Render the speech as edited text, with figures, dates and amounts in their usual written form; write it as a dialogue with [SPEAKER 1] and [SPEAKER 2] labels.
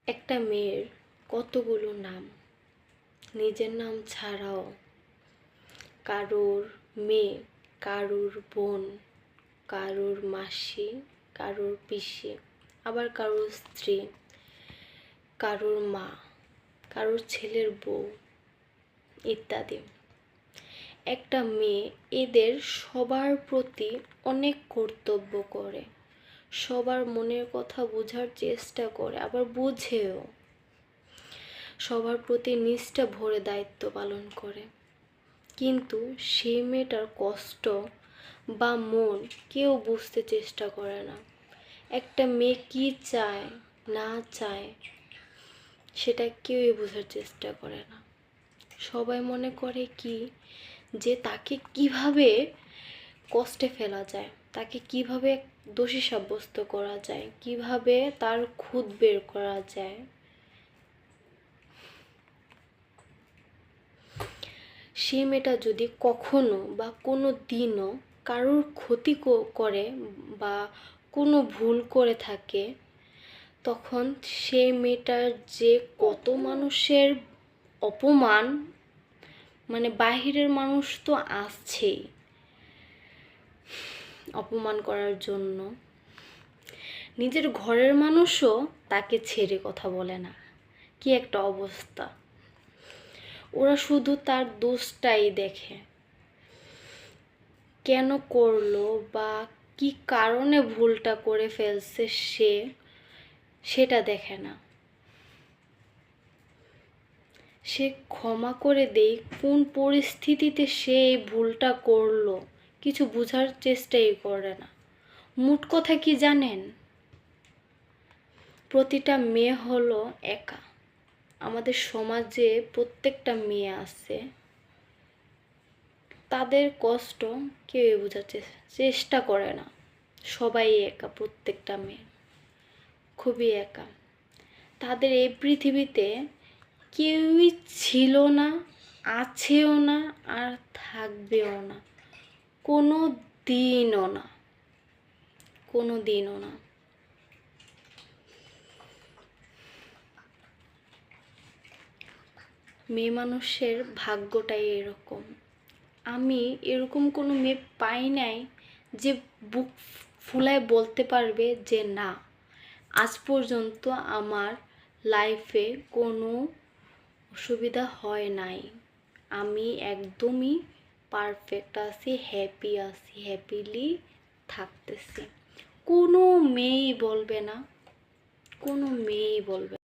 [SPEAKER 1] একটা মেয়ের কতগুলো নাম, নিজের নাম ছাড়াও কারোর মেয়ে, কারোর বোন, কারোর মাসি, কারোর পিসি, আবার কারোর স্ত্রী, কারোর মা, কারোর ছেলের বউ ইত্যাদি। একটা মেয়ে এদের সবার প্রতি অনেক কর্তব্য করে, সবার মনের কথা বোঝার চেষ্টা করে, আবার বুঝেও, সবার প্রতি নিষ্ঠা ভরে দায়িত্ব পালন করে। কিন্তু সেই মেয়েটার কষ্ট বা মন কেউ বুঝতে চেষ্টা করে না। একটা মেয়ে কি চায় না চায় সেটা কেউই বোঝার চেষ্টা করে না। সবাই মনে করে কি যে তাকে কিভাবে কষ্টে ফেলা যায়, তাকে কিভাবে দোষী সাব্যস্ত করা যায়, কিভাবে তার খুঁত বের করা যায়। সে মেয়েটা যদি কখনো বা কোনো দিনও কারোর ক্ষতি করে বা কোনো ভুল করে থাকে, তখন সেই মেয়েটার যে কত মানুষের অপমান, মানে বাহিরের মানুষ তো আসছেই অপমান করার জন্য, নিজের ঘরের মানুষও তাকে ছেড়ে কথা বলে না। কি একটা অবস্থা! ওরা শুধু তার দোষটাই দেখে, কেন করলো বা কি কারণে ভুলটা করে ফেলছে সেটা দেখে না। সে ক্ষমা করে দেয় কোন পরিস্থিতিতে সে এই ভুলটা করলো কিছু বোঝার চেষ্টাই করে না। মোট কথা কি জানেন, প্রতিটা মেয়ে হলো একা। আমাদের সমাজে প্রত্যেকটা মেয়ে আছে, তাদের কষ্ট কেউই বোঝার চেষ্টা করে না। সবাই একা, প্রত্যেকটা মেয়ে খুবই একা। তাদের এই পৃথিবীতে কেউই ছিল না, আছেও না, আর থাকবেও না, কোনো দিনও না, কোনো দিনও না। মেয়ে মানুষের ভাগ্যটাই এরকম। আমি এরকম কোনো মেয়ে পাই নাই যে বুক ফুলায় বলতে পারবে যে না, আজ পর্যন্ত আমার লাইফে কোনো অসুবিধা হয় নাই, আমি একদমই পারফেক্ট আছি, হ্যাপি আছি, হ্যাপিলি থাকতেছি। কোনো মেয়েই বলবে না, কোনো মেয়েই বলবে।